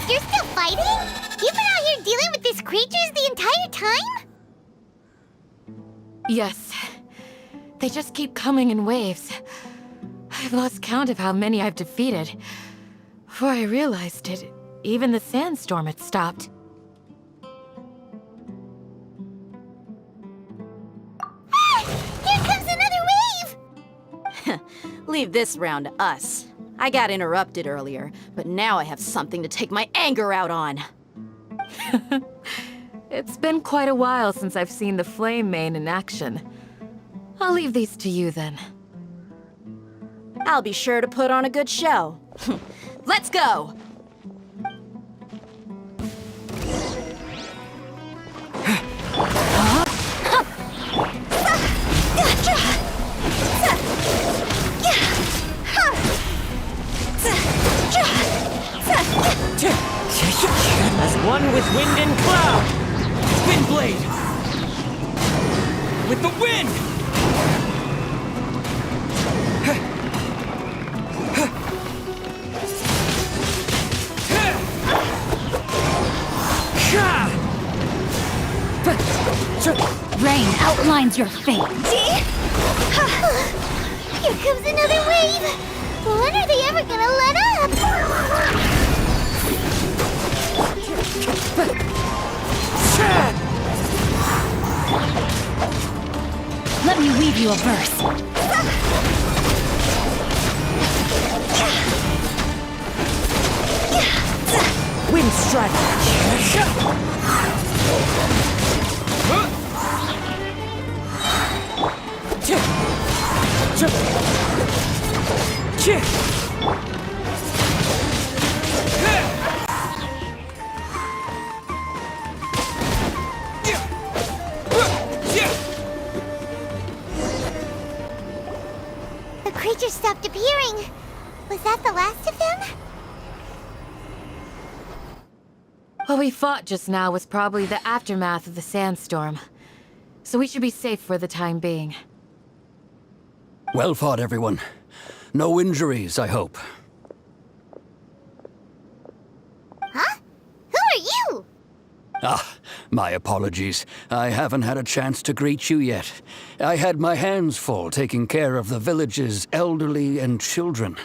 You're still fighting? You've been out here dealing with these creatures the entire time? Yes. They just keep coming in waves. I've lost count of how many I've defeated. Before I realized it, even the sandstorm had stopped. Ah! Here comes another wave! Leave this round to us. I got interrupted earlier, but now I have something to take my anger out on. It's been quite a while since I've seen the Flame Mane in action. I'll leave these to you then. I'll be sure to put on a good show. Let's go! As one with wind and cloud! Wind blade! With the wind! Rain outlines your fate. Here comes another wave! When are they ever gonna let up? Let me weave you a verse. Wind strike! The creatures stopped appearing. Was that the last of them? What we fought just now was probably the aftermath of the sandstorm. So we should be safe for the time being. Well fought, everyone. No injuries, I hope. Huh? Who are you? Ah, my apologies. I haven't had a chance to greet you yet. I had my hands full taking care of the village's elderly and children.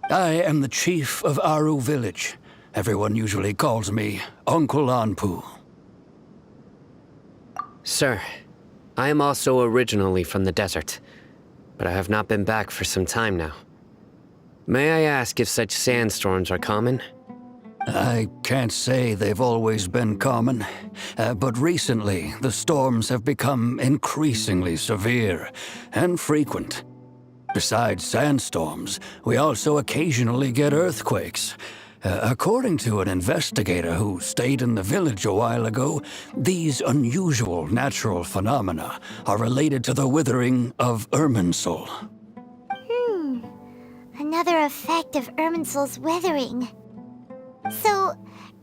I am the chief of Aru village. Everyone usually calls me Uncle Anpu. Sir, I am also originally from the desert, but I have not been back for some time now. May I ask if such sandstorms are common? I can't say they've always been common, but recently the storms have become increasingly severe and frequent. Besides sandstorms, we also occasionally get earthquakes. According to an investigator who stayed in the village a while ago, these unusual natural phenomena are related to the withering of Irminsul. Another effect of Irminsul's withering. So,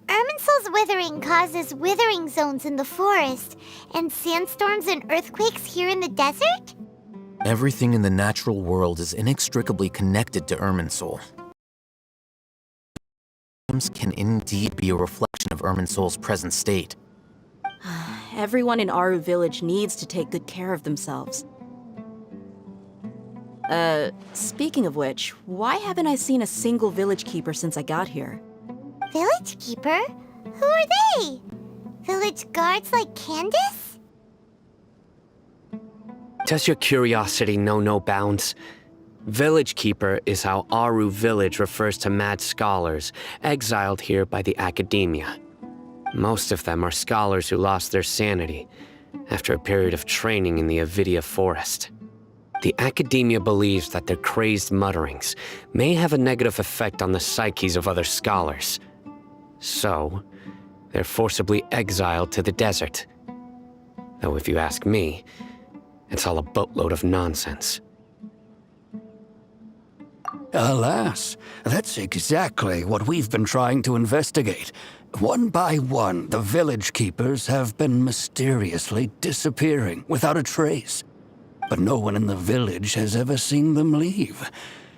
Irminsul's withering causes withering zones in the forest, and sandstorms and earthquakes here in the desert? Everything in the natural world is inextricably connected to Irminsul. Can indeed be a reflection of Irminsul's present state. Everyone in Aru village needs to take good care of themselves. Speaking of which, why haven't I seen a single village keeper since I got here? Village keeper? Who are they? Village guards like Candace? Does your curiosity know no bounds? Village Keeper is how Aru village refers to mad scholars exiled here by the academia. Most of them are scholars who lost their sanity after a period of training in the Avidia forest. The academia believes that their crazed mutterings may have a negative effect on the psyches of other scholars. So, they're forcibly exiled to the desert. Though if you ask me, it's all a boatload of nonsense. Alas, that's exactly what we've been trying to investigate. One by one, the village keepers have been mysteriously disappearing without a trace. But no one in the village has ever seen them leave.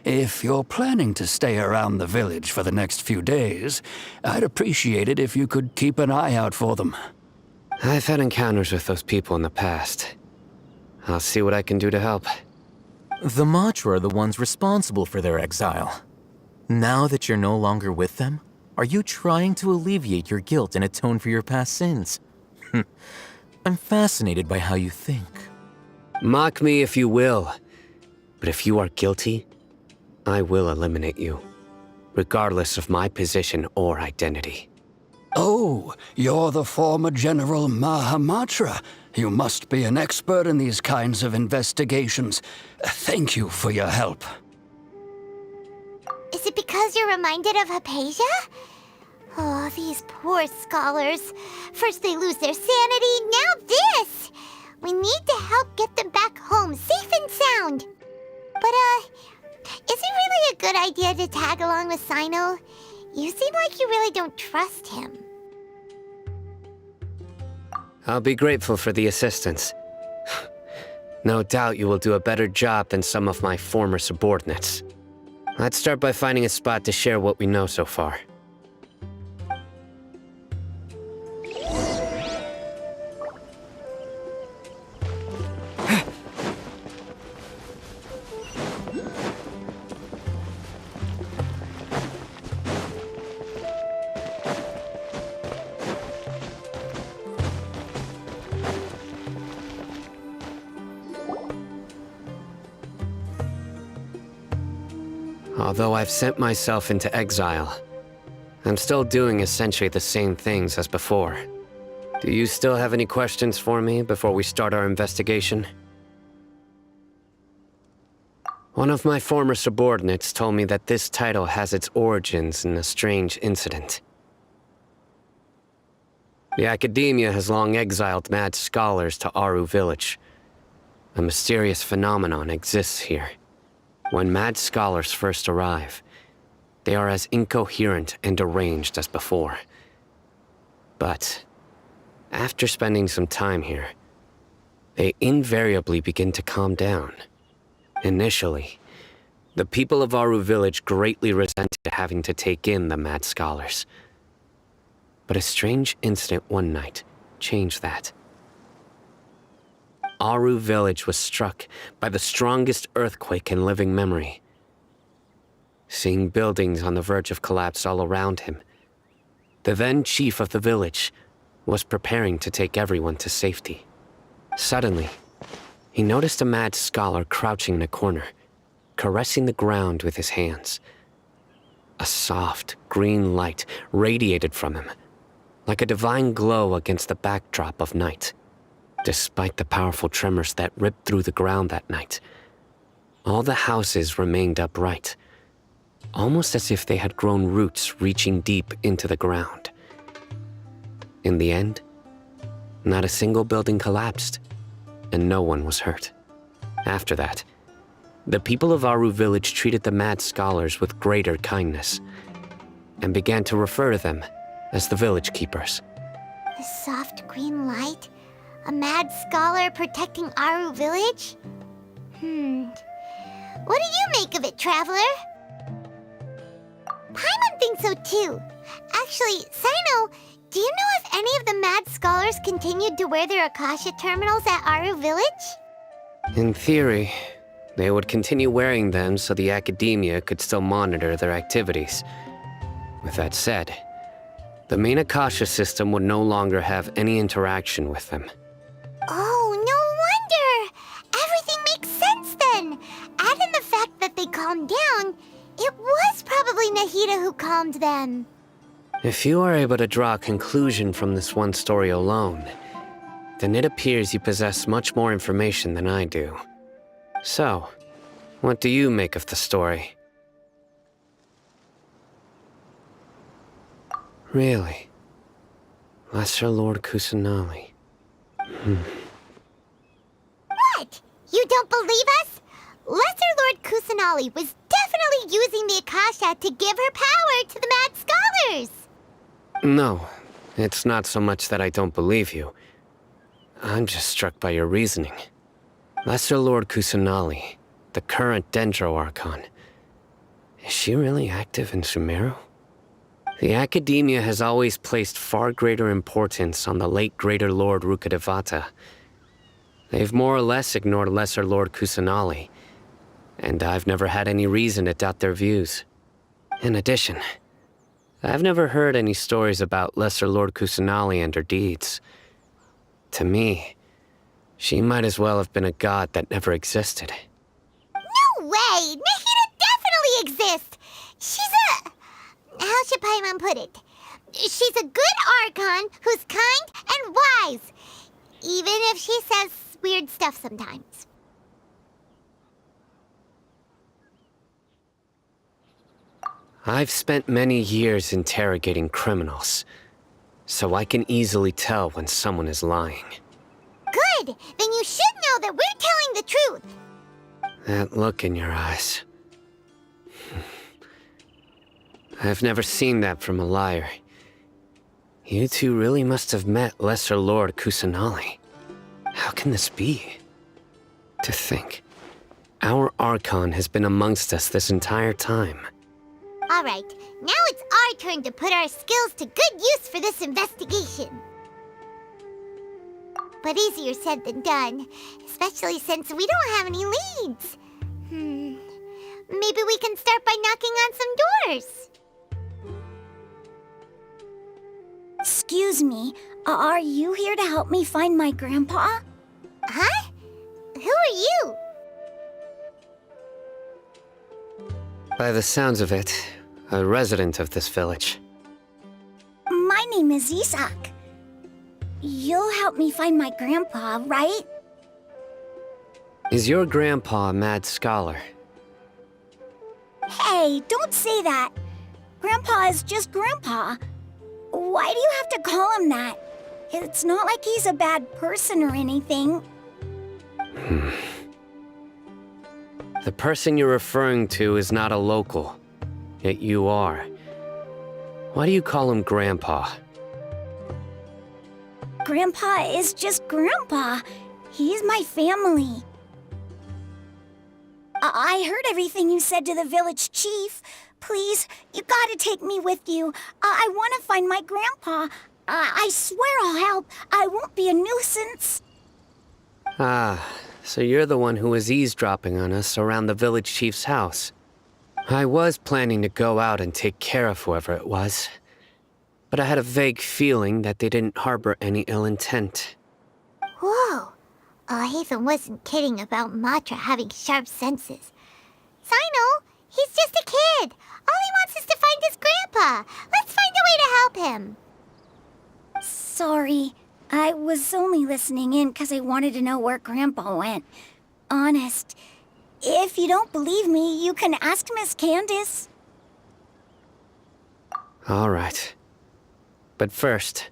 If you're planning to stay around the village for the next few days, I'd appreciate it if you could keep an eye out for them. I've had encounters with those people in the past. I'll see what I can do to help. The Matra are the ones responsible for their exile. Now that you're no longer with them, are you trying to alleviate your guilt and atone for your past sins? I'm fascinated by how you think. Mock me if you will, but if you are guilty, I will eliminate you, regardless of my position or identity. Oh, you're the former General Mahamatra. You must be an expert in these kinds of investigations. Thank you for your help. Is it because you're reminded of Hypatia? Oh, these poor scholars. First they lose their sanity, now this! We need to help get them back home, safe and sound. But, is it really a good idea to tag along with Sino? You seem like you really don't trust him. I'll be grateful for the assistance. No doubt you will do a better job than some of my former subordinates. Let's start by finding a spot to share what we know so far. Although I've sent myself into exile, I'm still doing essentially the same things as before. Do you still have any questions for me before we start our investigation? One of my former subordinates told me that this title has its origins in a strange incident. The Academia has long exiled mad scholars to Aru Village. A mysterious phenomenon exists here. When mad scholars first arrive, they are as incoherent and deranged as before. But after spending some time here, they invariably begin to calm down. Initially, the people of Aru Village greatly resented having to take in the mad scholars. But a strange incident one night changed that. Aru Village was struck by the strongest earthquake in living memory. Seeing buildings on the verge of collapse all around him, the then chief of the village was preparing to take everyone to safety. Suddenly, he noticed a mad scholar crouching in a corner, caressing the ground with his hands. A soft, green light radiated from him, like a divine glow against the backdrop of night. Despite the powerful tremors that ripped through the ground that night, all the houses remained upright, almost as if they had grown roots reaching deep into the ground. In the end, not a single building collapsed, and no one was hurt. After that, the people of Aru Village treated the mad scholars with greater kindness, and began to refer to them as the village keepers. The soft green light? A mad scholar protecting Aru Village? What do you make of it, Traveler? Paimon thinks so too. Actually, Sino, do you know if any of the mad scholars continued to wear their Akasha terminals at Aru Village? In theory, they would continue wearing them so the Academia could still monitor their activities. With that said, the main Akasha system would no longer have any interaction with them. Oh, no wonder! Everything makes sense then! Add in the fact that they calmed down, it was probably Nahida who calmed them. If you are able to draw a conclusion from this one story alone, then it appears you possess much more information than I do. So, what do you make of the story? Really? Lesser Lord Kusanali. What? You don't believe us? Lesser Lord Kusanali was definitely using the Akasha to give her power to the mad scholars! No, it's not so much that I don't believe you. I'm just struck by your reasoning. Lesser Lord Kusanali, the current Dendro Archon, she really active in Sumeru? The Academia has always placed far greater importance on the late Greater Lord Rukkhadevata. They've more or less ignored Lesser Lord Kusanali, and I've never had any reason to doubt their views. In addition, I've never heard any stories about Lesser Lord Kusanali and her deeds. To me, she might as well have been a god that never existed. No way! Nahida definitely exists! She's a... How should Paimon put it? She's a good Archon who's kind and wise. Even if she says weird stuff sometimes. I've spent many years interrogating criminals, so I can easily tell when someone is lying. Good! Then you should know that we're telling the truth. That look in your eyes. I've never seen that from a liar. You two really must have met Lesser Lord Kusanali. How can this be? To think, our Archon has been amongst us this entire time. Alright, now it's our turn to put our skills to good use for this investigation. But easier said than done, especially since we don't have any leads. Maybe we can start by knocking on some doors. Excuse me, are you here to help me find my grandpa? Huh? Who are you? By the sounds of it, a resident of this village. My name is Isak. You'll help me find my grandpa, right? Is your grandpa a mad scholar? Hey, don't say that. Grandpa is just Grandpa. Why do you have to call him that? It's not like he's a bad person or anything. The person you're referring to is not a local, yet you are. Why do you call him Grandpa? Grandpa is just Grandpa. He's my family. I heard everything you said to the village chief. Please, you gotta take me with you. I want to find my grandpa. I swear I'll help. I won't be a nuisance. Ah, so you're the one who was eavesdropping on us around the village chief's house. I was planning to go out and take care of whoever it was, but I had a vague feeling that they didn't harbor any ill intent. Whoa. Hatham wasn't kidding about Matra having sharp senses. Sino, he's just a kid. All he wants is to find his grandpa. Let's find a way to help him. Sorry. I was only listening in because I wanted to know where Grandpa went. Honest. If you don't believe me, you can ask Miss Candace. All right. But first,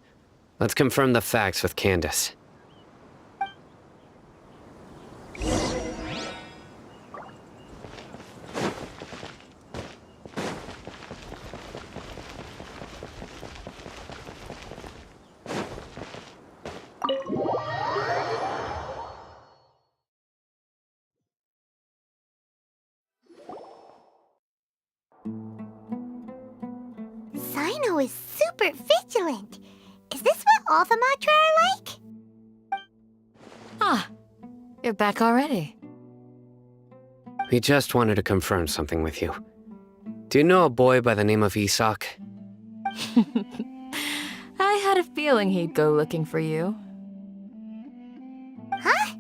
let's confirm the facts with Candace. Sino is super vigilant. Is this what all the Matra are like? Ah, you're back already. We just wanted to confirm something with you. Do you know a boy by the name of Isak? I had a feeling he'd go looking for you. Huh?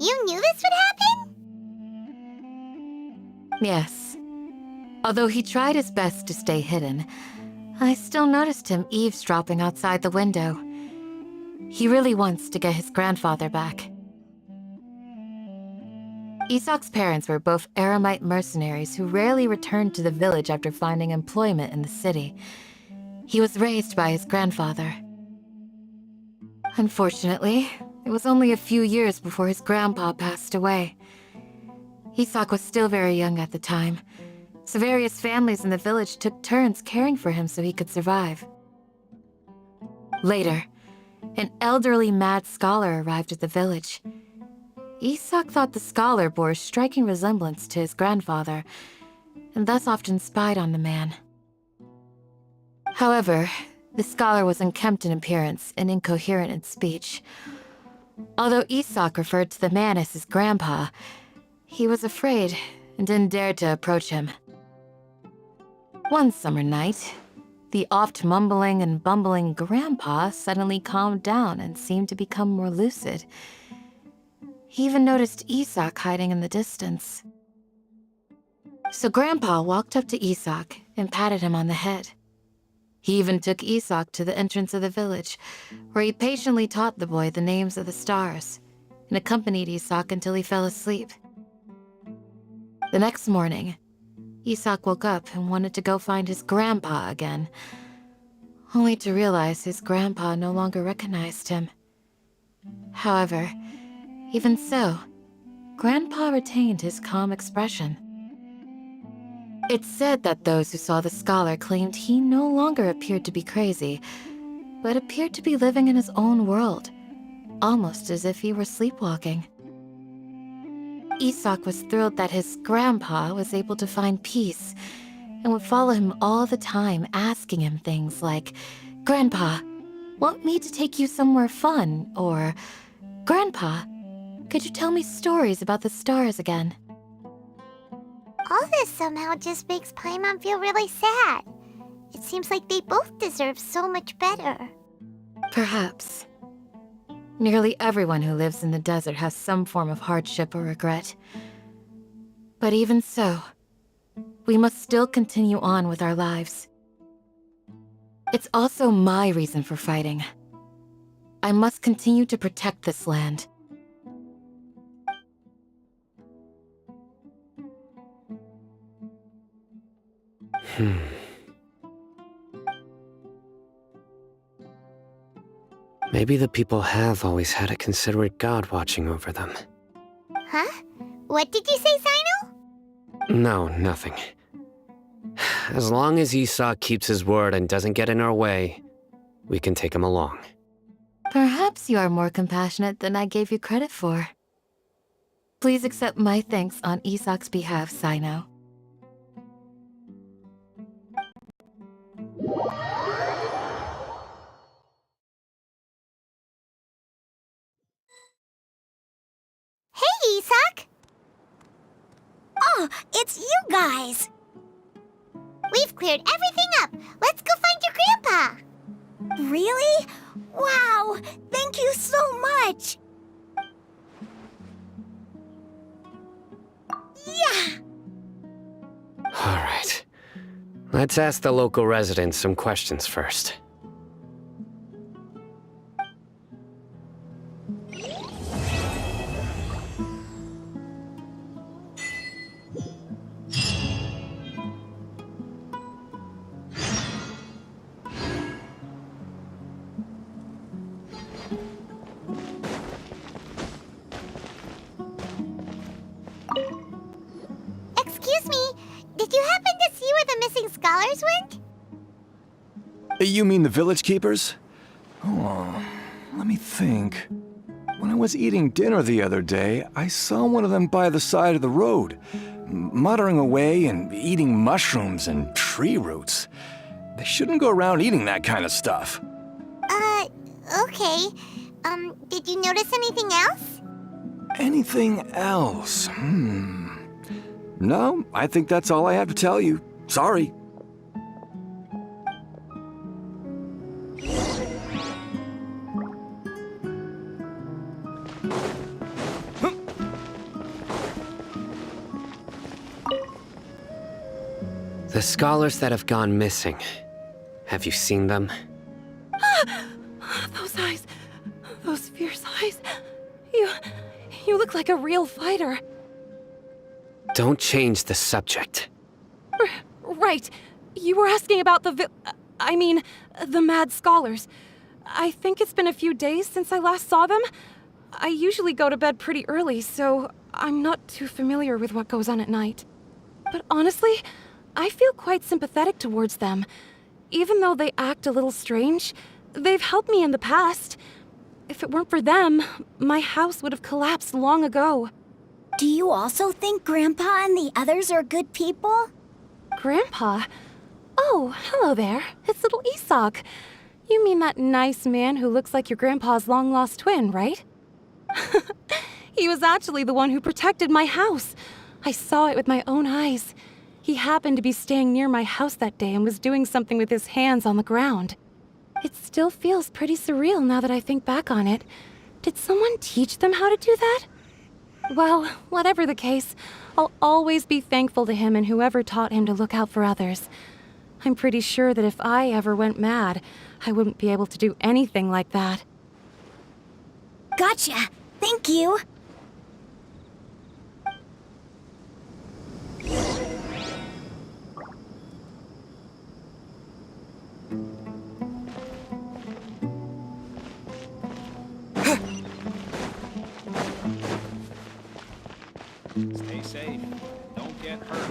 You knew this would happen? Yes. Although he tried his best to stay hidden, I still noticed him eavesdropping outside the window. He really wants to get his grandfather back. Isak's parents were both Aramite mercenaries who rarely returned to the village after finding employment in the city. He was raised by his grandfather. Unfortunately, it was only a few years before his grandpa passed away. Isak was still very young at the time, so various families in the village took turns caring for him so he could survive. Later, an elderly mad scholar arrived at the village. Isak thought the scholar bore a striking resemblance to his grandfather, and thus often spied on the man. However, the scholar was unkempt in appearance and incoherent in speech. Although Isak referred to the man as his grandpa, he was afraid and didn't dare to approach him. One summer night, the oft mumbling and bumbling grandpa suddenly calmed down and seemed to become more lucid. He even noticed Isak hiding in the distance. So Grandpa walked up to Isak and patted him on the head. He even took Isak to the entrance of the village, where he patiently taught the boy the names of the stars and accompanied Isak until he fell asleep. The next morning, Isak woke up and wanted to go find his grandpa again, only to realize his grandpa no longer recognized him. However, even so, Grandpa retained his calm expression. It's said that those who saw the scholar claimed he no longer appeared to be crazy, but appeared to be living in his own world, almost as if he were sleepwalking. Isak was thrilled that his grandpa was able to find peace and would follow him all the time, asking him things like, "Grandpa, want me to take you somewhere fun?" Or, "Grandpa, could you tell me stories about the stars again?" All this somehow just makes Paimon feel really sad. It seems like they both deserve so much better. Perhaps. Nearly everyone who lives in the desert has some form of hardship or regret. But even so, we must still continue on with our lives. It's also my reason for fighting. I must continue to protect this land. Maybe the people have always had a considerate god watching over them. Huh? What did you say, Sino? No, nothing. As long as Isak keeps his word and doesn't get in our way, we can take him along. Perhaps you are more compassionate than I gave you credit for. Please accept my thanks on Isak's behalf, Sino. Hey, Isak! Oh, it's you guys! We've cleared everything up. Let's go find your grandpa. Really? Wow! Thank you so much! Yeah! All right. Let's ask the local residents some questions first. Excuse me, did you happen to see where the missing scholars went? You mean the village keepers? Oh, let me think. When I was eating dinner the other day, I saw one of them by the side of the road, muttering away and eating mushrooms and tree roots. They shouldn't go around eating that kind of stuff. Okay. Did you notice anything else? Anything else? No, I think that's all I have to tell you. Sorry. The scholars that have gone missing. Have you seen them? Those eyes. Those fierce eyes. You look like a real fighter. Don't change the subject. Right. You were asking about the mad scholars. I think it's been a few days since I last saw them. I usually go to bed pretty early, so I'm not too familiar with what goes on at night. But honestly, I feel quite sympathetic towards them. Even though they act a little strange, they've helped me in the past. If it weren't for them, my house would have collapsed long ago. Do you also think Grandpa and the others are good people? Grandpa? Oh, hello there. It's little Isak. You mean that nice man who looks like your grandpa's long-lost twin, right? He was actually the one who protected my house. I saw it with my own eyes. He happened to be staying near my house that day and was doing something with his hands on the ground. It still feels pretty surreal now that I think back on it. Did someone teach them how to do that? Well, whatever the case, I'll always be thankful to him and whoever taught him to look out for others. I'm pretty sure that if I ever went mad, I wouldn't be able to do anything like that. Gotcha. Thank you. Stay safe. Don't get hurt.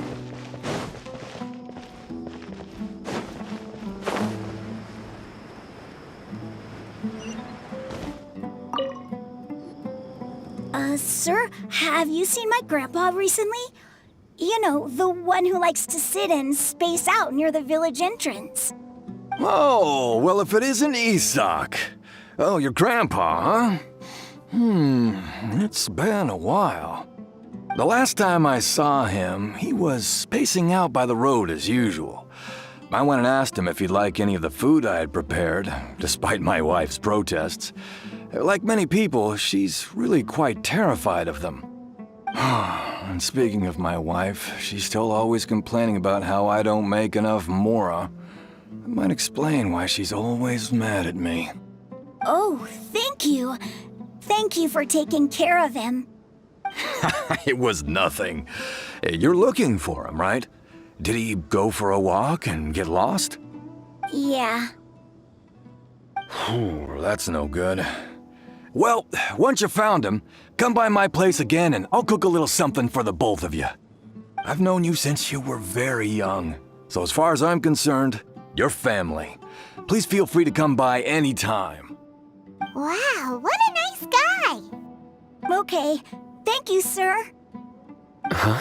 Sir, have you seen my grandpa recently? You know, the one who likes to sit and space out near the village entrance. Oh, well, if it isn't Isak. Oh, your grandpa, huh? It's been a while. The last time I saw him, he was spacing out by the road as usual. I went and asked him if he'd like any of the food I had prepared, despite my wife's protests. Like many people, she's really quite terrified of them. And speaking of my wife, she's still always complaining about how I don't make enough mora. That might explain why she's always mad at me. Oh, thank you. Thank you for taking care of him. It was nothing. You're looking for him, right? Did he go for a walk and get lost? Yeah. That's no good. Well, once you found him, come by my place again and I'll cook a little something for the both of you. I've known you since you were very young, so as far as I'm concerned, you're family. Please feel free to come by anytime. Wow, what a nice guy! Okay. Thank you, sir. Huh?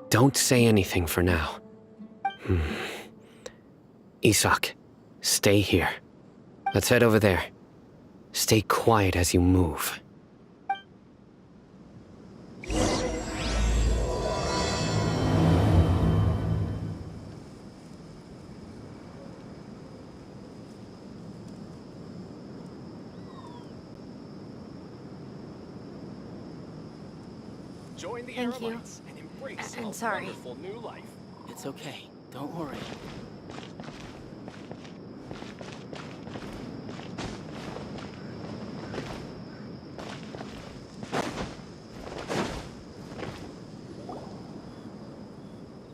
Don't say anything for now. Isak, stay here. Let's head over there. Stay quiet as you move. Join the Thank you. Airlights and embrace I'm a sorry. wonderful new life. It's okay. Don't worry.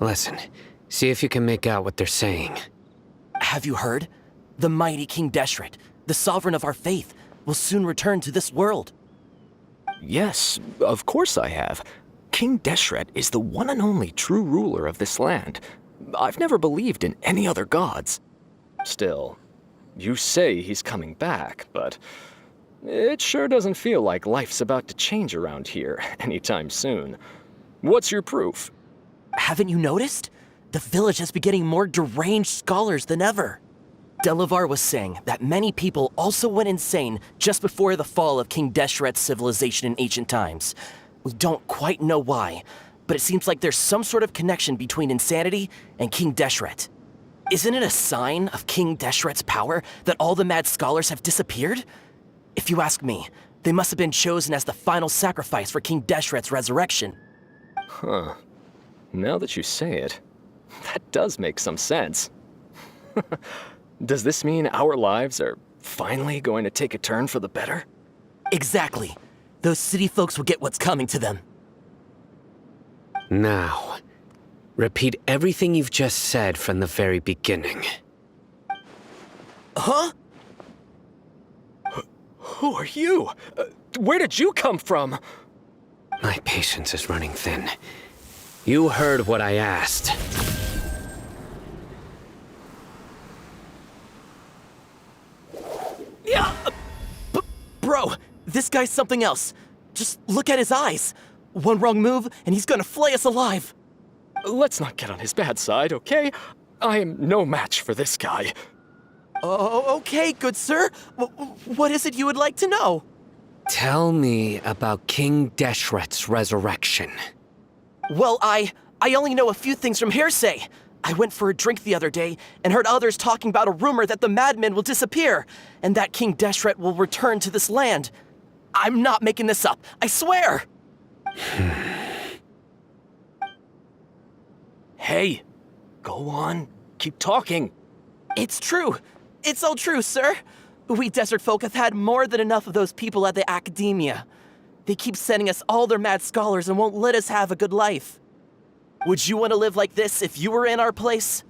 Listen, see if you can make out what they're saying. Have you heard? The mighty King Deshret, the sovereign of our faith, will soon return to this world. Yes, of course I have. King Deshret is the one and only true ruler of this land. I've never believed in any other gods. Still, you say he's coming back, but it sure doesn't feel like life's about to change around here anytime soon. What's your proof? Haven't you noticed? The village has been getting more deranged scholars than ever. Delavar was saying that many people also went insane just before the fall of King Deshret's civilization in ancient times. We don't quite know why, but it seems like there's some sort of connection between insanity and King Deshret. Isn't it a sign of King Deshret's power that all the mad scholars have disappeared? If you ask me, they must have been chosen as the final sacrifice for King Deshret's resurrection. Huh. Now that you say it, that does make some sense. Does this mean our lives are finally going to take a turn for the better? Exactly. Those city folks will get what's coming to them. Now, repeat everything you've just said from the very beginning. Huh? Who are you? Where did you come from? My patience is running thin. You heard what I asked. Yeah! Bro, this guy's something else. Just look at his eyes. One wrong move, and he's gonna flay us alive. Let's not get on his bad side, okay? I am no match for this guy. Oh, okay, good sir. What is it you would like to know? Tell me about King Deshret's resurrection. Well, I only know a few things from hearsay. I went for a drink the other day and heard others talking about a rumor that the madmen will disappear and that King Deshret will return to this land. I'm not making this up, I swear! Hey, go on. Keep talking. It's true. It's all true, sir. We desert folk have had more than enough of those people at the academia. They keep sending us all their mad scholars and won't let us have a good life. Would you want to live like this if you were in our place?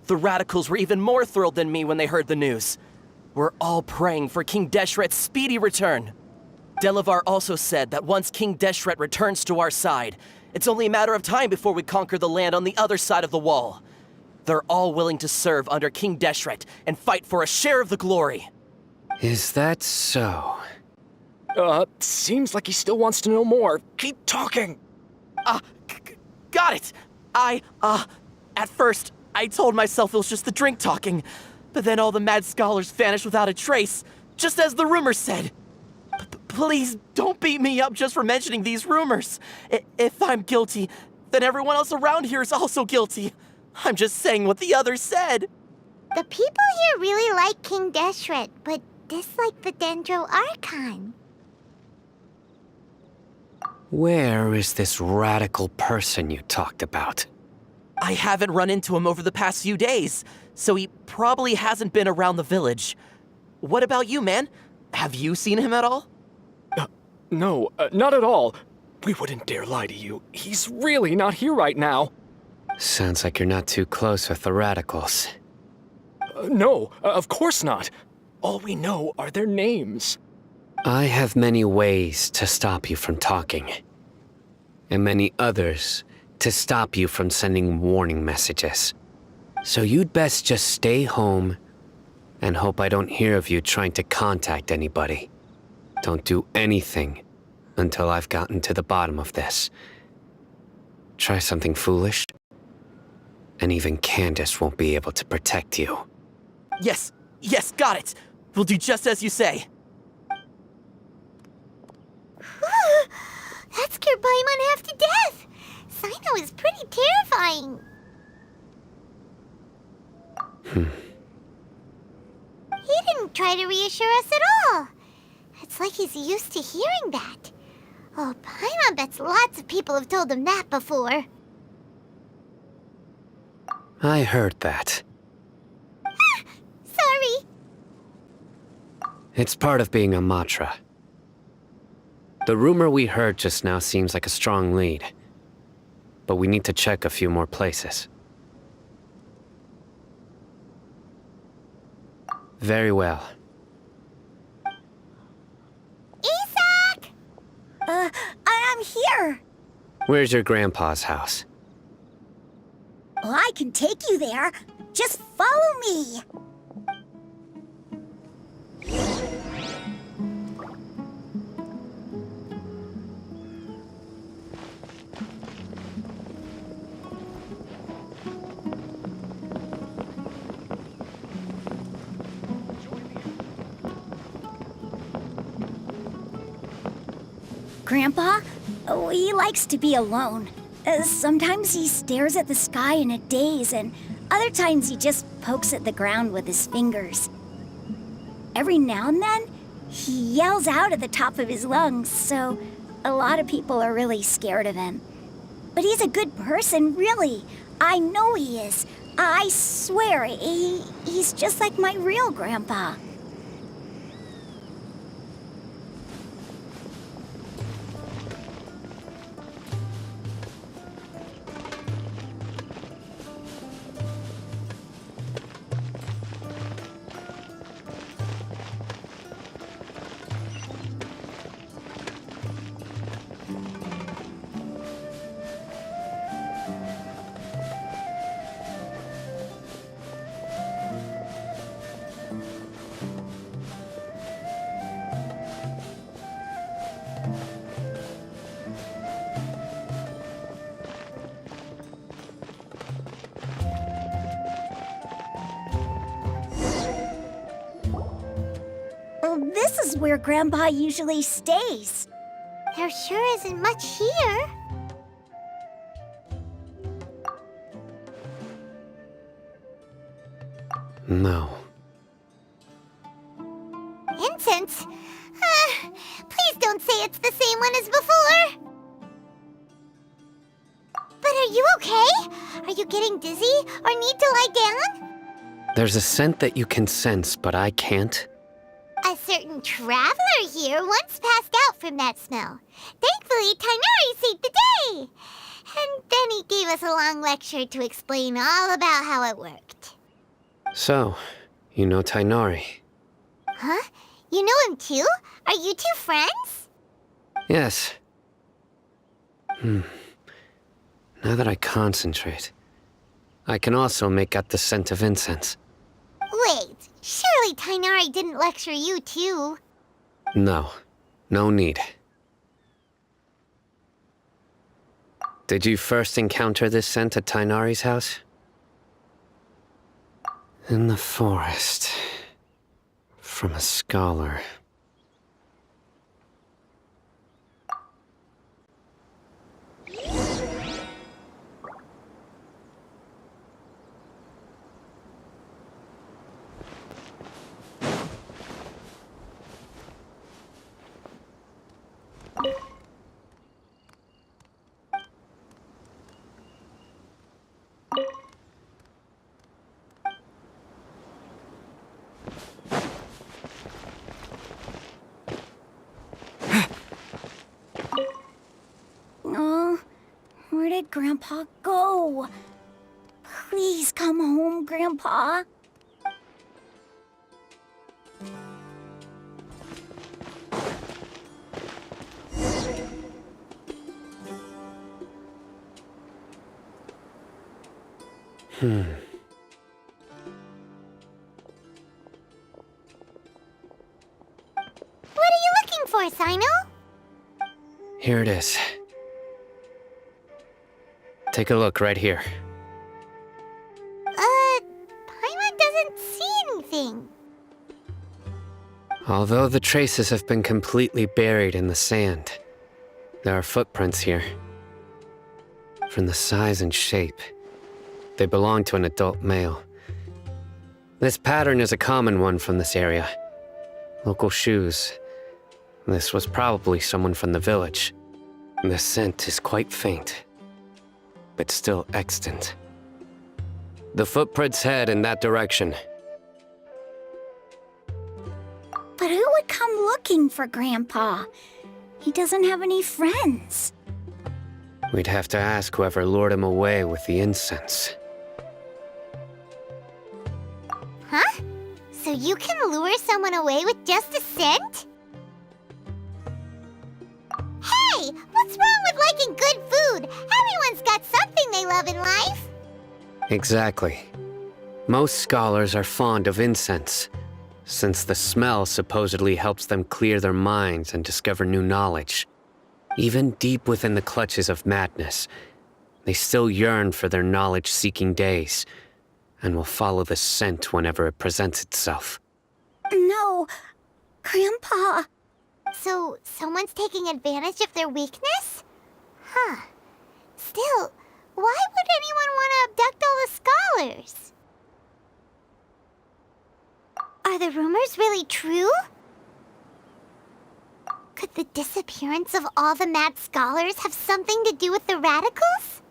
The radicals were even more thrilled than me when they heard the news. We're all praying for King Deshret's speedy return. Delavar also said that once King Deshret returns to our side, it's only a matter of time before we conquer the land on the other side of the wall. They're all willing to serve under King Deshret and fight for a share of the glory. Is that so? Seems like he still wants to know more. Keep talking. Got it! At first, I told myself it was just the drink talking, but then all the mad scholars vanished without a trace, just as the rumors said. Please don't beat me up just for mentioning these rumors. If I'm guilty, then everyone else around here is also guilty. I'm just saying what the others said. The people here really like King Deshret, but dislike the Dendro Archon. Where is this radical person you talked about? I haven't run into him over the past few days, so he probably hasn't been around the village. What about you, man? Have you seen him at all? No, not at all. We wouldn't dare lie to you. He's really not here right now. Sounds like you're not too close with the radicals. No, of course not. All we know are their names. I have many ways to stop you from talking, and many others to stop you from sending warning messages. So you'd best just stay home and hope I don't hear of you trying to contact anybody. Don't do anything until I've gotten to the bottom of this. Try something foolish, and even Candace won't be able to protect you. Yes, got it. We'll do just as you say. That scared Paimon half to death. Sino is pretty terrifying. He didn't try to reassure us at all. It's like he's used to hearing that. Oh, Paimon bets lots of people have told him that before. I heard that. Sorry. It's part of being a Matra. The rumor we heard just now seems like a strong lead, but we need to check a few more places. Very well. Isak! I'm here. Where's your grandpa's house? Well, I can take you there. Just follow me. Grandpa? Oh, he likes to be alone. Sometimes he stares at the sky in a daze, and other times he just pokes at the ground with his fingers. Every now and then, he yells out at the top of his lungs, so a lot of people are really scared of him. But he's a good person, really. I know he is. I swear, he's just like my real grandpa. is where Grandpa usually stays. There sure isn't much here. No. Incense? Please don't say it's the same one as before. But are you okay? Are you getting dizzy or need to lie down? There's a scent that you can sense, but I can't. A certain traveler here once passed out from that smell. Thankfully, Tainari saved the day. And then he gave us a long lecture to explain all about how it worked. So, you know Tainari? Huh? You know him too? Are you two friends? Yes. Now that I concentrate, I can also make out the scent of incense. Wait, surely Tainari didn't lecture you too. No. No need. Did you first encounter this scent at Tainari's house? In the forest. From a scholar. Oh, where did Grandpa go? Please come home, Grandpa. What are you looking for, Sino? Here it is. Take a look right here. Paimon doesn't see anything. Although the traces have been completely buried in the sand, there are footprints here. From the size and shape, they belong to an adult male. This pattern is a common one from this area. Local shoes. This was probably someone from the village. The scent is quite faint, but still extant. The footprints head in that direction. But who would come looking for Grandpa? He doesn't have any friends. We'd have to ask whoever lured him away with the incense. Huh? So you can lure someone away with just a scent? Hey! What's wrong with liking good food? Everyone's got something they love in life. Exactly. Most scholars are fond of incense, since the smell supposedly helps them clear their minds and discover new knowledge. Even deep within the clutches of madness, they still yearn for their knowledge-seeking days, and will follow the scent whenever it presents itself. No, Grandpa. So, someone's taking advantage of their weakness? Huh. Still, why would anyone want to abduct all the scholars? Are the rumors really true? Could the disappearance of all the mad scholars have something to do with the radicals?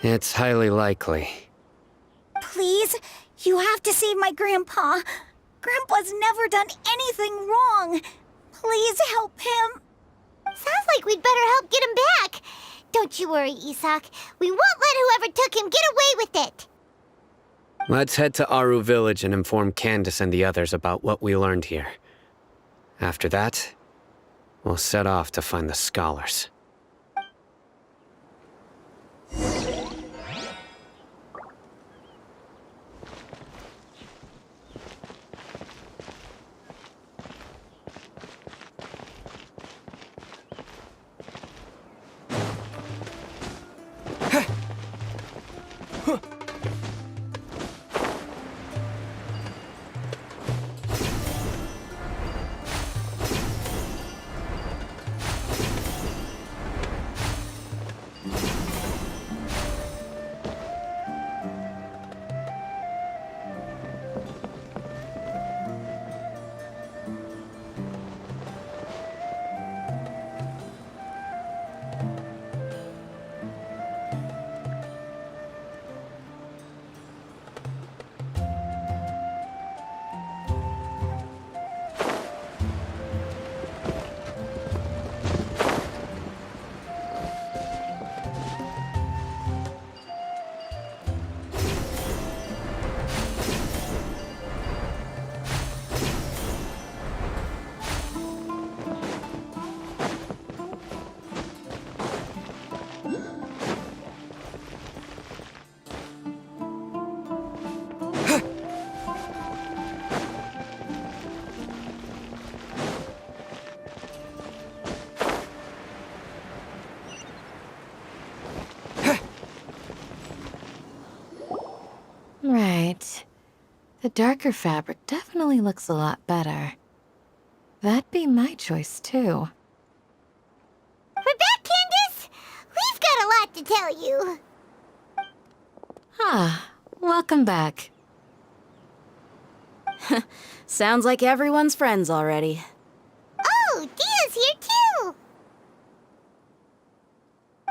It's highly likely. Please, you have to save my Grandpa. Grandpa's never done anything wrong. Please help him. Sounds like we'd better help get him back. Don't you worry, Isak. We won't let whoever took him get away with it. Let's head to Aru Village and inform Candace and the others about what we learned here. After that, we'll set off to find the scholars. right. The darker fabric definitely looks a lot better. That'd be my choice, too. We're back, Candace! We've got a lot to tell you. Ah, welcome back. Sounds like everyone's friends already. Oh, Dia's here too!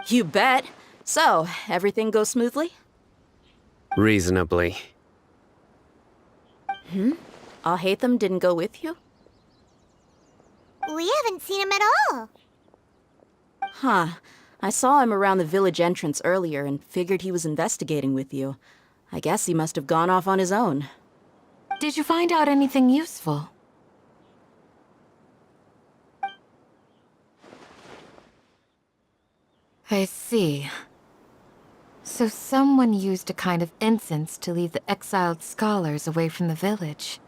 You bet. So, everything goes smoothly? Reasonably. Alhaitham didn't go with you? We haven't seen him at all. Huh. I saw him around the village entrance earlier and figured he was investigating with you. I guess he must have gone off on his own. Did you find out anything useful? I see. So someone used a kind of incense to lead the exiled scholars away from the village.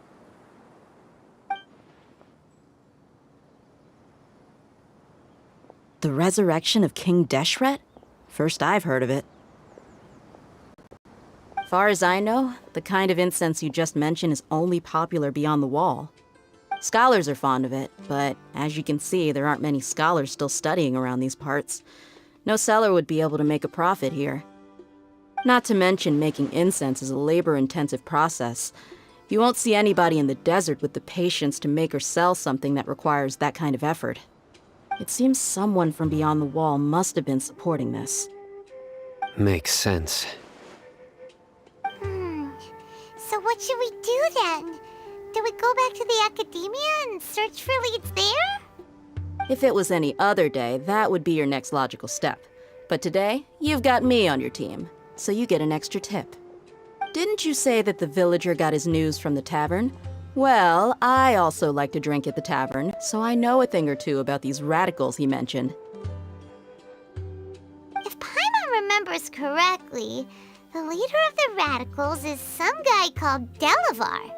The resurrection of King Deshret? First I've heard of it. Far as I know, the kind of incense you just mentioned is only popular beyond the wall. Scholars are fond of it, but as you can see, there aren't many scholars still studying around these parts. No seller would be able to make a profit here. Not to mention, making incense is a labor-intensive process. You won't see anybody in the desert with the patience to make or sell something that requires that kind of effort. It seems someone from beyond the wall must have been supporting this. Makes sense. So what should we do then? Do we go back to the academia and search for leads there? If it was any other day, that would be your next logical step. But today, you've got me on your team, so you get an extra tip. Didn't you say that the villager got his news from the tavern? Well, I also like to drink at the tavern, so I know a thing or two about these radicals he mentioned. If Paimon remembers correctly, the leader of the radicals is some guy called Delavar.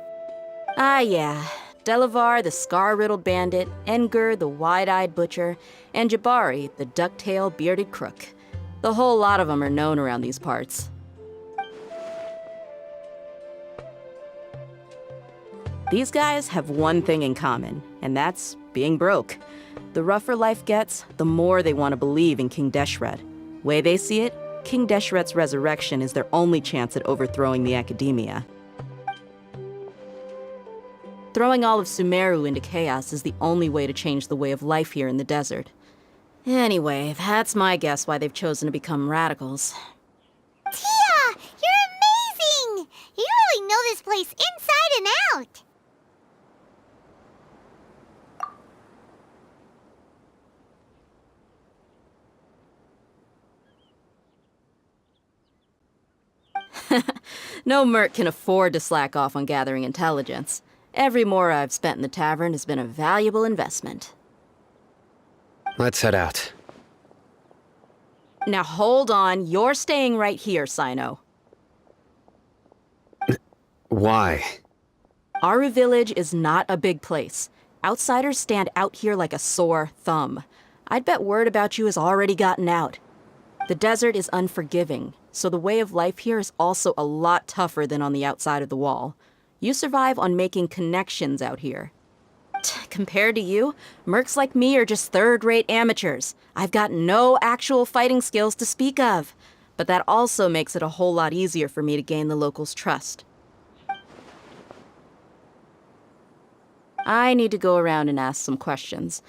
Ah, yeah. Delavar, the scar-riddled bandit, Engur, the wide-eyed butcher, and Jabari, the duck-tailed bearded crook. The whole lot of them are known around these parts. These guys have one thing in common, and that's being broke. The rougher life gets, the more they want to believe in King Deshret. Way they see it, King Deshret's resurrection is their only chance at overthrowing the academia. Throwing all of Sumeru into chaos is the only way to change the way of life here in the desert. Anyway, that's my guess why they've chosen to become radicals. Tia! You're amazing! You really know this place inside and out! No merc can afford to slack off on gathering intelligence. Every mora I've spent in the tavern has been a valuable investment. Let's head out. Now hold on, you're staying right here, Sino. Why? Aru Village is not a big place. Outsiders stand out here like a sore thumb. I'd bet word about you has already gotten out. The desert is unforgiving, so the way of life here is also a lot tougher than on the outside of the wall. You survive on making connections out here. Compared to you, mercs like me are just third-rate amateurs. I've got no actual fighting skills to speak of. But that also makes it a whole lot easier for me to gain the locals' trust. I need to go around and ask some questions,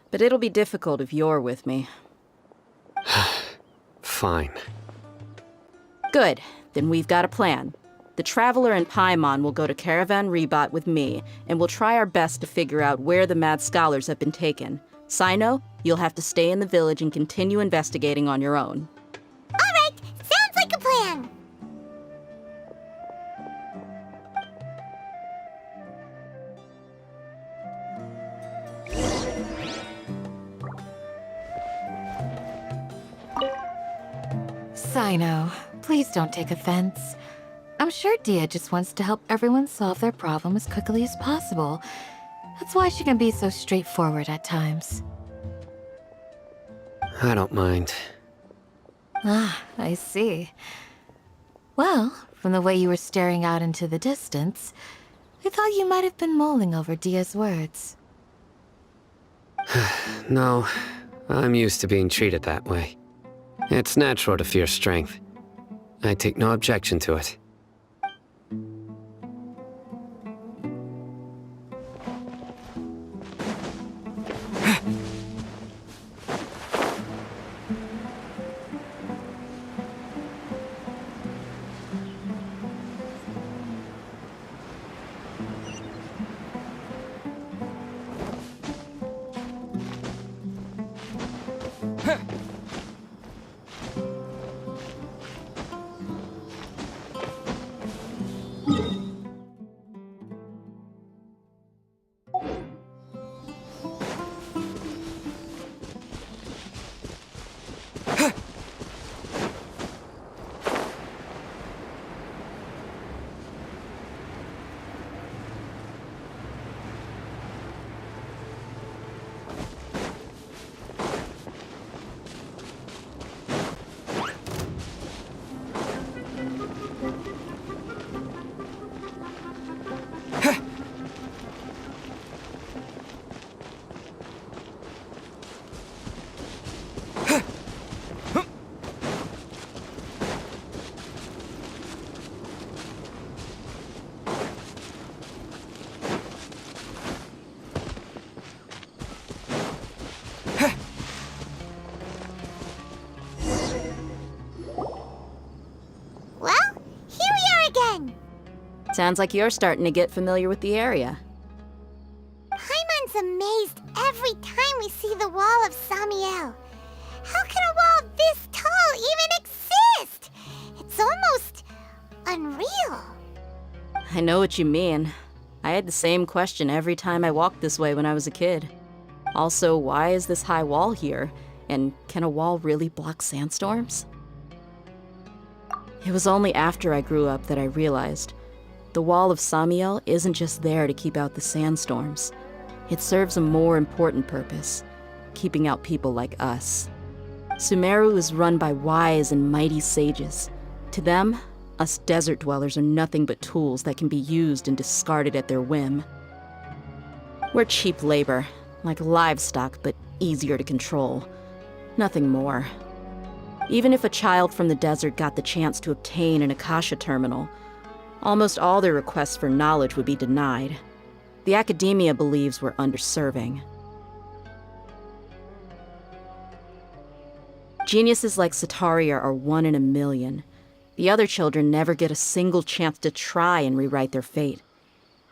but it'll be difficult if you're with me. Fine. Good, then we've got a plan. The Traveler and Paimon will go to Caravan Rebot with me, and we'll try our best to figure out where the Mad Scholars have been taken. Sino, you'll have to stay in the village and continue investigating on your own. Alright, sounds like a plan! Sino, please don't take offense. I'm sure Dia just wants to help everyone solve their problem as quickly as possible. That's why she can be so straightforward at times. I don't mind. Ah, I see. Well, From the way you were staring out into the distance, I thought you might have been mulling over Dia's words. No, I'm used to being treated that way. It's natural to fear strength. I take no objection to it. Sounds like you're starting to get familiar with the area. Paimon's amazed every time we see the wall of Samiel. How can a wall this tall even exist? It's almost unreal. I know what you mean. I had the same question every time I walked this way when I was a kid. Also, why is this high wall here? And can a wall really block sandstorms? It was only after I grew up that I realized the wall of Samiel isn't just there to keep out the sandstorms. It serves a more important purpose, keeping out people like us. Sumeru is run by wise and mighty sages. To them, us desert dwellers are nothing but tools that can be used and discarded at their whim. We're cheap labor, like livestock, but easier to control. Nothing more. Even if a child from the desert got the chance to obtain an Akasha terminal, almost all their requests for knowledge would be denied. The academia believes we're underserving. Geniuses like Sataria are 1 in a million. The other children never get a single chance to try and rewrite their fate,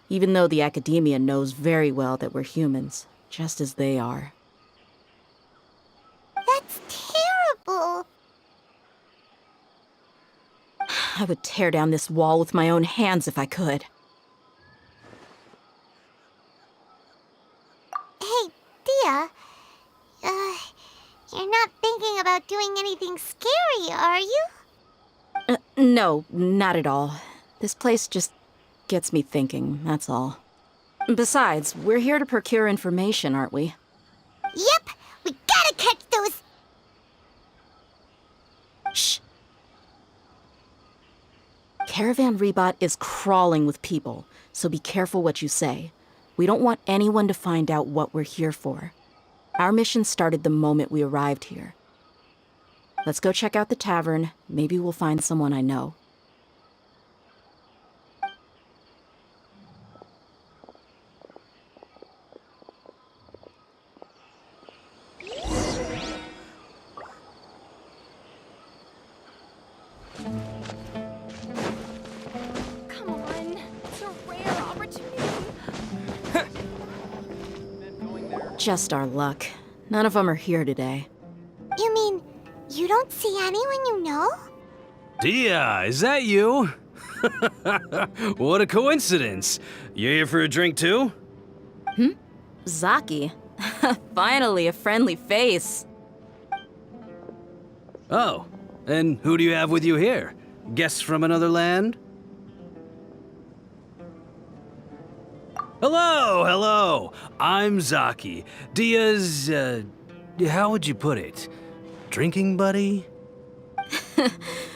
even though the academia knows very well that we're humans, just as they are. That's terrible. I would tear down this wall with my own hands if I could. Hey, Dia. You're not thinking about doing anything scary, are you? No, not at all. This place just gets me thinking, that's all. Besides, we're here to procure information, aren't we? Yep, we gotta catch those... Shh. Caravan Rebot is crawling with people, so be careful what you say. We don't want anyone to find out what we're here for. Our mission started the moment we arrived here. Let's go check out the tavern. Maybe we'll find someone I know. Come on, it's a rare opportunity. Just our luck. None of them are here today. You mean, you don't see anyone you know? Dia, is that you? What a coincidence. You here for a drink too? Zaki. Finally, a friendly face. Oh, and who do you have with you here? Guests from another land? Hello, hello. I'm Zaki. Dia's, how would you put it? Drinking buddy?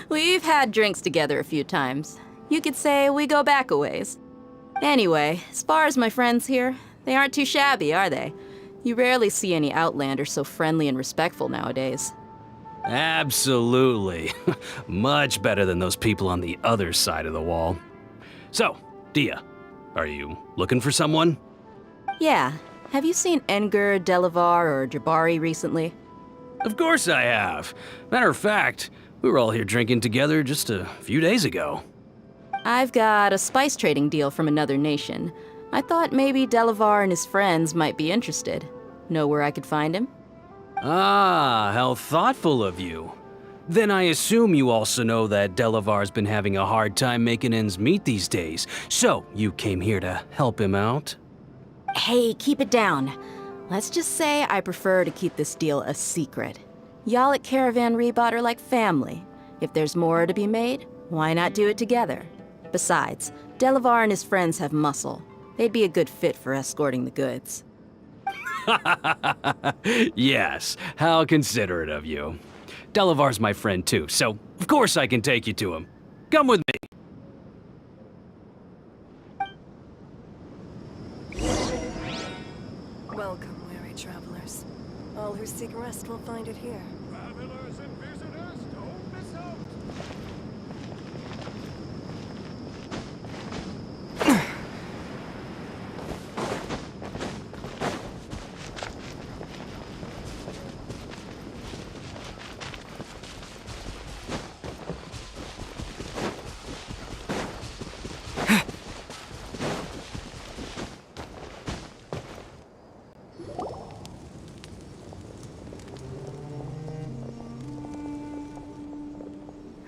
We've had drinks together a few times. You could say we go back a ways. Anyway, as far as my friends here, they aren't too shabby, are they? You rarely see any Outlanders so friendly and respectful nowadays. Absolutely. Much better than those people on the other side of the wall. So, Dia, are you looking for someone? Yeah. Have you seen Enger, Delavar, or Jabari recently? Of course I have. Matter of fact, we were all here drinking together just a few days ago. I've got a spice trading deal from another nation. I thought maybe Delavar and his friends might be interested. Know where I could find him? Ah, how thoughtful of you. Then I assume you also know that Delavar's been having a hard time making ends meet these days, so you came here to help him out? Hey, keep it down. Let's just say I prefer to keep this deal a secret. Y'all at Caravan Rebot are like family. If there's more to be made, why not do it together? Besides, Delavar and his friends have muscle. They'd be a good fit for escorting the goods. Yes, how considerate of you. Delavar's my friend too, so of course I can take you to him. Come with me. Welcome, weary travelers. All who seek rest will find it here. Travelers and visitors, don't miss out.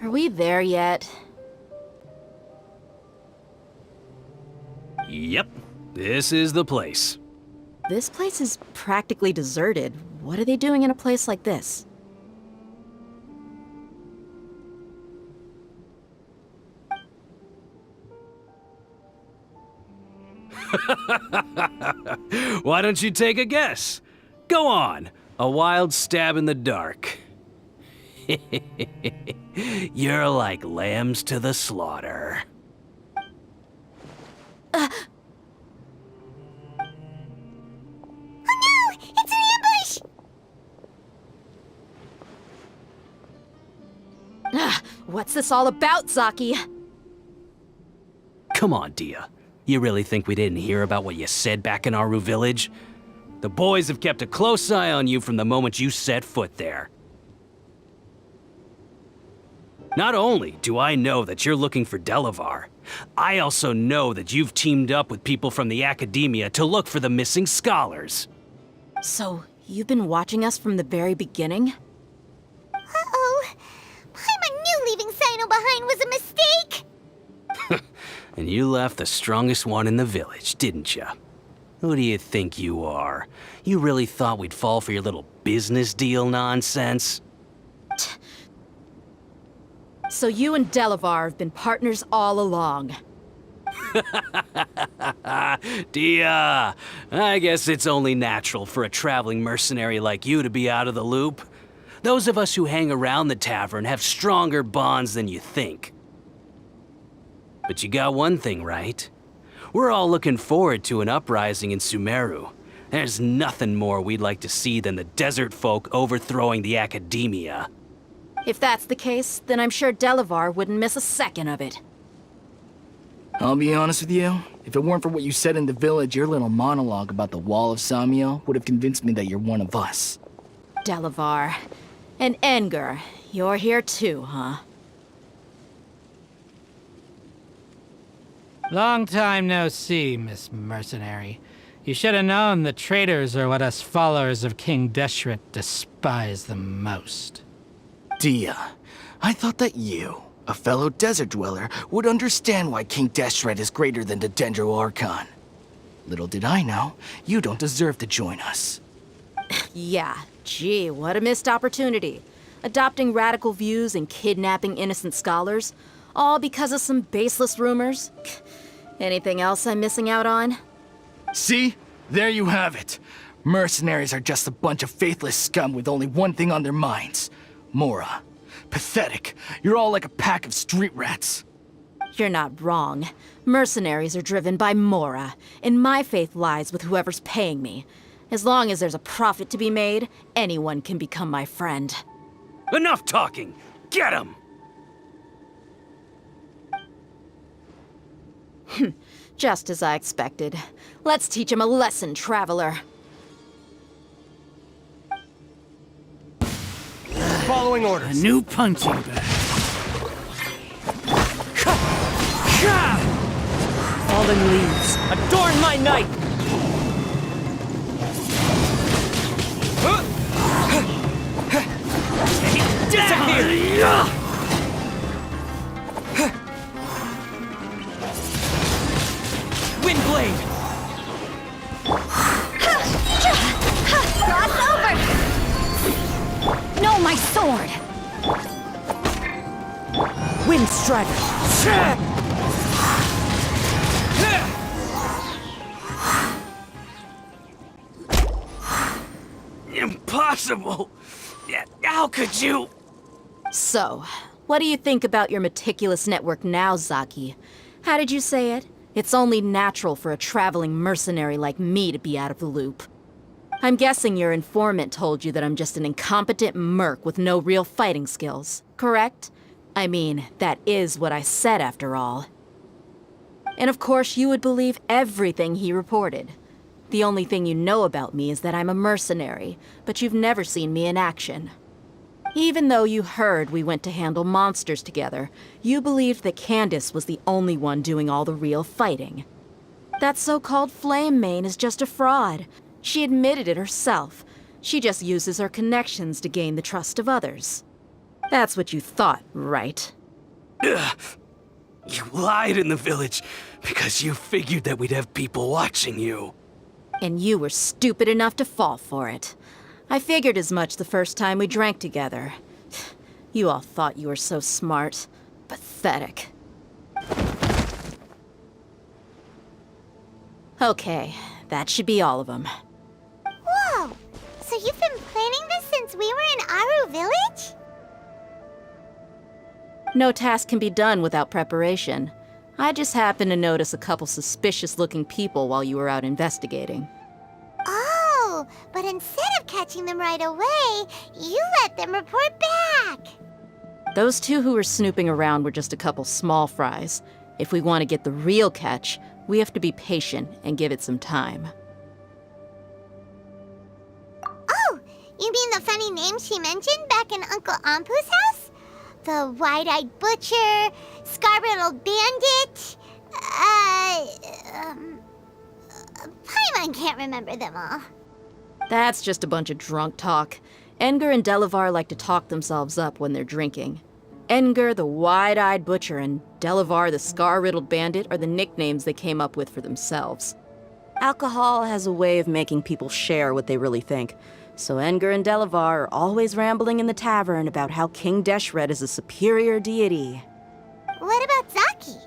Are we there yet? Yep, this is the place. This place is practically deserted. What are they doing in a place like this? Why don't you take a guess? Go on, a wild stab in the dark. You're like lambs to the slaughter. Oh no! It's an ambush! What's this all about, Zaki? Come on, Dia. You really think we didn't hear about what you said back in Aru village? The boys have kept a close eye on you from the moment you set foot there. Not only do I know that you're looking for Delavar, I also know that you've teamed up with people from the Academia to look for the missing scholars. So, you've been watching us from the very beginning? Uh-oh. Paimon knew leaving Sino behind was a mistake! And you left the strongest one in the village, didn't you? Who do you think you are? You really thought we'd fall for your little business deal nonsense? So you and Delavar have been partners all along. Dia, I guess it's only natural for a traveling mercenary like you to be out of the loop. Those of us who hang around the tavern have stronger bonds than you think. But you got one thing right. We're all looking forward to an uprising in Sumeru. There's nothing more we'd like to see than the desert folk overthrowing the Academia. If that's the case, then I'm sure Delavar wouldn't miss a second of it. I'll be honest with you. If it weren't for what you said in the village, your little monologue about the Wall of Samiel would have convinced me that you're one of us. Delavar. And Enger. You're here too, huh? Long time no see, Miss Mercenary. You should have known the traitors are what us followers of King Deshret despise the most. Dia, I thought that you, a fellow desert dweller, would understand why King Deshret is greater than the Dendro Archon. Little did I know, you don't deserve to join us. Yeah, gee, what a missed opportunity. Adopting radical views and kidnapping innocent scholars, all because of some baseless rumors. Anything else I'm missing out on? See? There you have it. Mercenaries are just a bunch of faithless scum with only one thing on their minds. Mora. Pathetic. You're all like a pack of street rats. You're not wrong. Mercenaries are driven by Mora, and my faith lies with whoever's paying me. As long as there's a profit to be made, anyone can become my friend. Enough talking! Get him! Just as I expected. Let's teach him a lesson, traveler. Following orders. A new punching bag. Fallen leaves, adorn my night! Disappear! Windblade! Cross over! No, my sword! Wind Strider! Impossible! How could you? So, what do you think about your meticulous network now, Zaki? How did you say it? It's only natural for a traveling mercenary like me to be out of the loop. I'm guessing your informant told you that I'm just an incompetent merc with no real fighting skills, correct? I mean, that is what I said after all. And of course you would believe everything he reported. The only thing you know about me is that I'm a mercenary, but you've never seen me in action. Even though you heard we went to handle monsters together, you believed that Candace was the only one doing all the real fighting. That so-called Flame Mane is just a fraud. She admitted it herself. She just uses her connections to gain the trust of others. That's what you thought, right? Ugh. You lied in the village because you figured that we'd have people watching you. And you were stupid enough to fall for it. I figured as much the first time we drank together. You all thought you were so smart. Pathetic. Okay, that should be all of them. Whoa! So you've been planning this since we were in Aru Village? No task can be done without preparation. I just happened to notice a couple suspicious-looking people while you were out investigating. Oh, but instead of catching them right away, you let them report back. Those two who were snooping around were just a couple small fries. If we want to get the real catch, we have to be patient and give it some time. Oh, you mean the funny name she mentioned back in Uncle Ampu's house? The wide-eyed butcher, scar-riddled bandit, Paimon can't remember them all. That's just a bunch of drunk talk. Edgar and Delavar like to talk themselves up when they're drinking. Edgar, the wide-eyed butcher, and Delavar, the scar-riddled bandit, are the nicknames they came up with for themselves. Alcohol has a way of making people share what they really think. So Edgar and Delavar are always rambling in the tavern about how King Deshret is a superior deity. What about Zaki?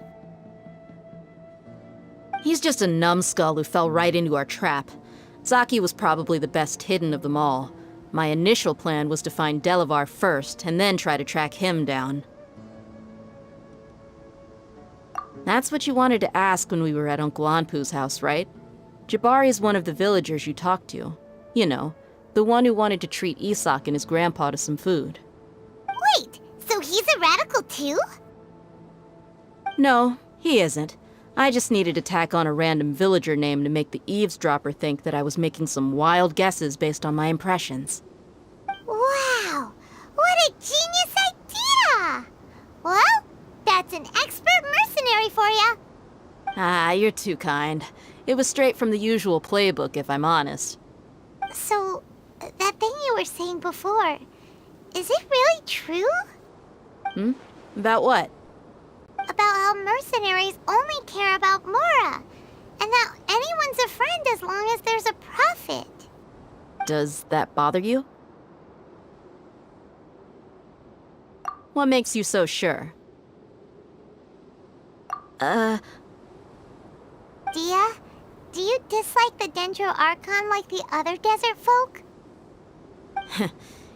He's just a numbskull who fell right into our trap. Zaki was probably the best hidden of them all. My initial plan was to find Delavar first, and then try to track him down. That's what you wanted to ask when we were at Uncle Anpu's house, right? Jabari is one of the villagers you talked to. You know, the one who wanted to treat Isak and his grandpa to some food. Wait, so he's a radical too? No, he isn't. I just needed to tack on a random villager name to make the eavesdropper think that I was making some wild guesses based on my impressions. Wow, what a genius idea! Well, that's an expert mercenary for ya. Ah, you're too kind. It was straight from the usual playbook, if I'm honest. So, that thing you were saying before, is it really true? About what? About how mercenaries only care about Mora, and that anyone's a friend as long as there's a profit. Does that bother you? What makes you so sure? Dia, do you dislike the Dendro Archon like the other desert folk?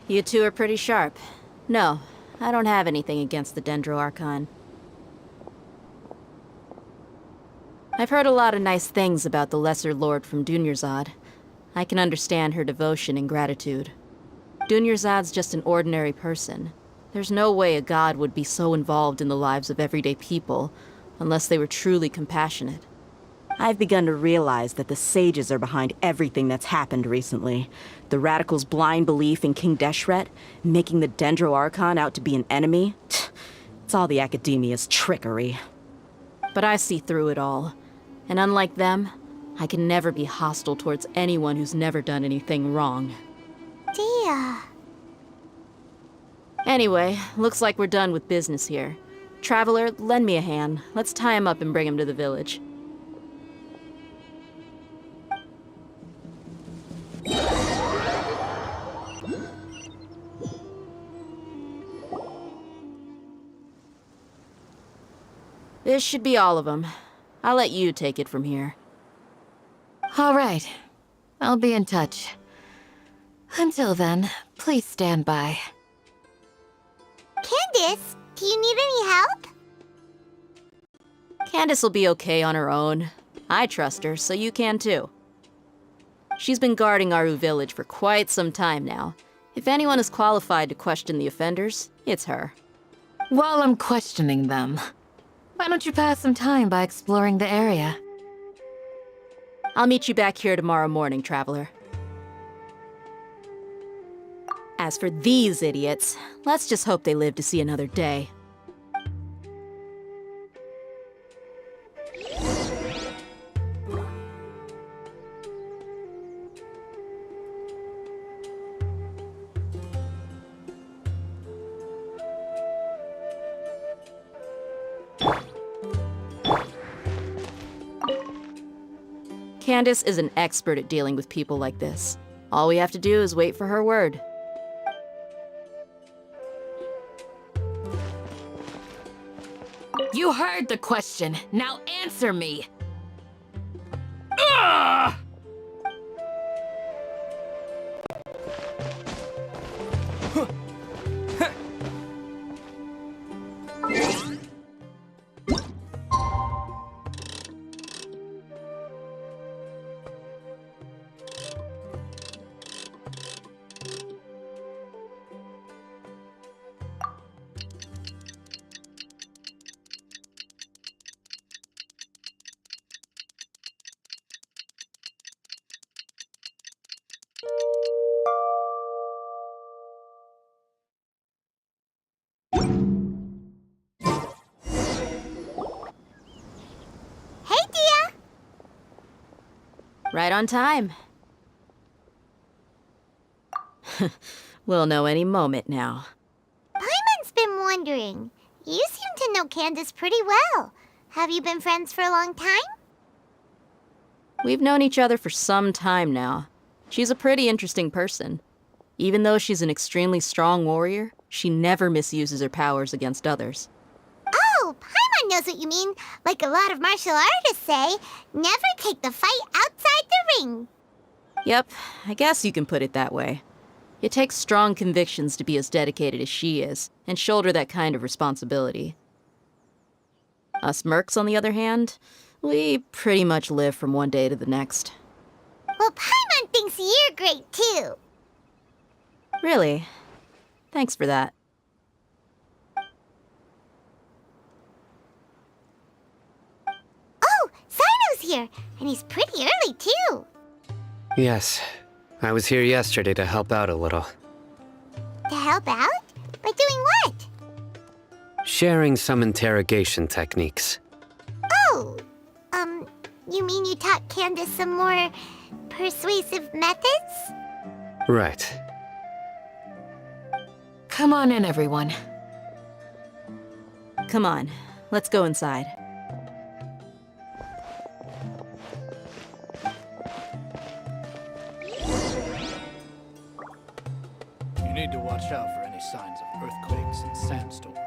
You two are pretty sharp. No, I don't have anything against the Dendro Archon. I've heard a lot of nice things about the Lesser Lord from Dunyarzad. I can understand her devotion and gratitude. Dunyarzad's just an ordinary person. There's no way a god would be so involved in the lives of everyday people, unless they were truly compassionate. I've begun to realize that the sages are behind everything that's happened recently. The radicals' blind belief in King Deshret, making the Dendro Archon out to be an enemy. It's all the Academia's trickery. But I see through it all. And unlike them, I can never be hostile towards anyone who's never done anything wrong. Dia. Anyway, looks like we're done with business here. Traveler, lend me a hand. Let's tie him up and bring him to the village. This should be all of them. I'll let you take it from here. All right. I'll be in touch. Until then, please stand by. Candace, do you need any help? Candace will be okay on her own. I trust her, so you can too. She's been guarding Aru village for quite some time now. If anyone is qualified to question the offenders, it's her. While I'm questioning them, why don't you pass some time by exploring the area? I'll meet you back here tomorrow morning, Traveler. As for these idiots, let's just hope they live to see another day. Candace is an expert at dealing with people like this. All we have to do is wait for her word. You heard the question. Now answer me. Hey, Dia! Right on time. We'll know any moment now. Paimon's been wondering. You seem to know Candace pretty well. Have you been friends for a long time? We've known each other for some time now. She's a pretty interesting person. Even though she's an extremely strong warrior, she never misuses her powers against others. Oh, Paimon knows what you mean. Like a lot of martial artists say, never take the fight outside the ring. Yep, I guess you can put it that way. It takes strong convictions to be as dedicated as she is, and shoulder that kind of responsibility. Us mercs, on the other hand, we pretty much live from one day to the next. Well, Paimon thinks you're great too. Really? Thanks for that. Oh, Sino's here, and he's pretty early too. Yes. I was here yesterday to help out a little. To help out? By doing what? Sharing some interrogation techniques. Oh, you mean you taught Candace some more persuasive methods? Right. Come on in, everyone. Come on, let's go inside. You need to watch out for any signs of earthquakes and sandstorms.